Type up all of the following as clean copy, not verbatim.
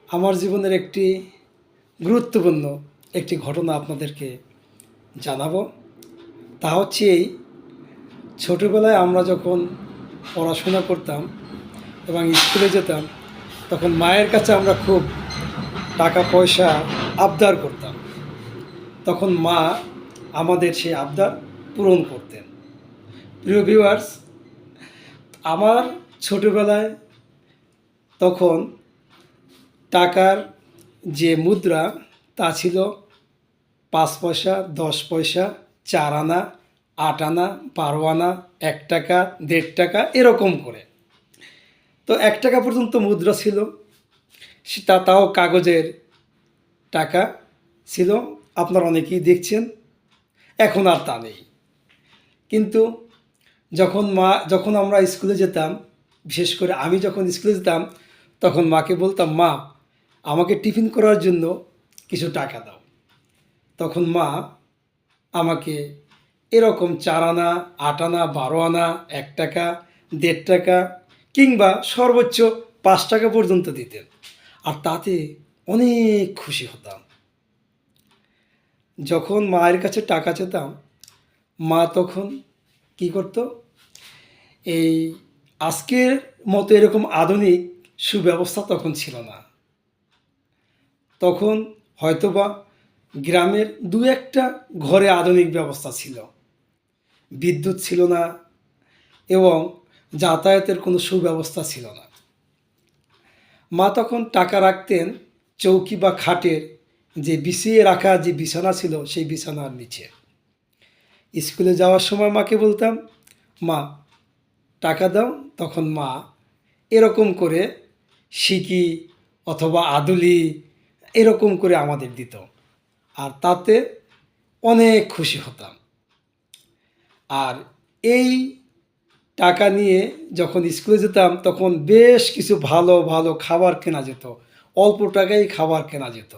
আমার জীবনের একটি গুরুত্বপূর্ণ একটি ঘটনা আপনাদেরকে জানাবো। তা হচ্ছে এই, ছোটোবেলায় আমরা যখন পড়াশোনা করতাম এবং স্কুলে যেতাম, তখন মায়ের কাছে আমরা খুব টাকা পয়সা আবদার করতাম। তখন মা আমাদের সেই আবদার পূরণ করতেন। প্রিয় ভিউয়ার্স, আমার ছোটোবেলায় তখন টাকার যে মুদ্রা তা ছিল 5 পয়সা, 10 পয়সা, 4 আনা, 8 আনা, 12 আনা, 1 টাকা, 1.5 টাকা, এরকম করে। তো 1 টাকা পর্যন্ত মুদ্রা ছিল, তাও কাগজের টাকা ছিল। আপনারা অনেকেই দেখছেন, এখন আর তা নেই। কিন্তু যখন আমরা স্কুলে যেতাম, বিশেষ করে আমি যখন স্কুলে যেতাম, তখন মাকে বলতাম, মা আমাকে টিফিন করার জন্য কিছু টাকা দাও। তখন মা আমাকে এরকম 4 আনা, 8 আনা, 12 আনা, 1 টাকা, 1.5 টাকা, কিংবা সর্বোচ্চ 5 টাকা পর্যন্ত দিতেন। আর তাতে অনেক খুশি হতাম। যখন মায়ের কাছে টাকা চেতাম, মা তখন কি করত, এই আজকের মতো এরকম আধুনিক সুব্যবস্থা তখন ছিল না। তখন হয়তোবা গ্রামের 2-1টা ঘরে আধুনিক ব্যবস্থা ছিল, বিদ্যুৎ ছিল না এবং যাতায়াতের কোনো সুব্যবস্থা ছিল না। মা তখন টাকা রাখতেন চৌকি বা খাটের যে বিছিয়ে রাখা যে বিছানা ছিল, সেই বিছানার নিচে। স্কুলে যাওয়ার সময় মাকে বলতাম, মা টাকা দাও। তখন মা এরকম করে সিকি অথবা আদুলি এরকম করে আমাদের দিত, আর তাতে অনেক খুশি হতাম। আর এই টাকা নিয়ে যখন স্কুলে যেতাম, তখন বেশ কিছু ভালো ভালো খাবার কেনা যেত, অল্প টাকায় খাবার কেনা যেত।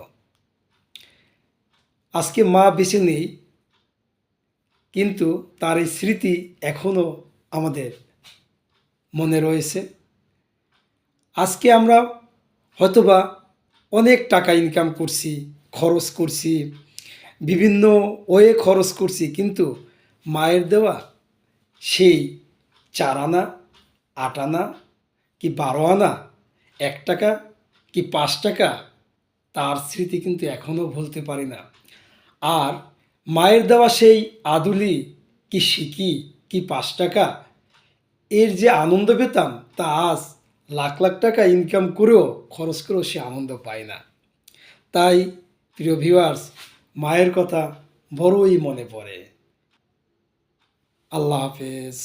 আজকে মা বেঁচে নেই, কিন্তু তার এই স্মৃতি এখনও আমাদের মনে রয়েছে। আজকে আমরা হয়তোবা অনেক টাকা ইনকাম করছি, খরচ করছি, বিভিন্ন ওয়ে খরচ করছি, কিন্তু মায়ের দেওয়া সেই 4 আনা, 8 আনা, কি 12 আনা, 1 টাকা, কি 5 টাকা, তার স্মৃতি কিন্তু এখনও ভুলতে পারি না। আর মায়ের দেওয়া সেই আদুলি, কি সিকি, কি 5 টাকা, এর যে আনন্দ পেতাম, তা আজ লাখ লাখ টাকা ইনকাম করেও, খরচ করেও সে আনন্দ পায় না। তাই প্রিয় ভিউয়ার্স, মায়ের কথা বড়ই মনে পড়ে। আল্লাহ হাফেজ।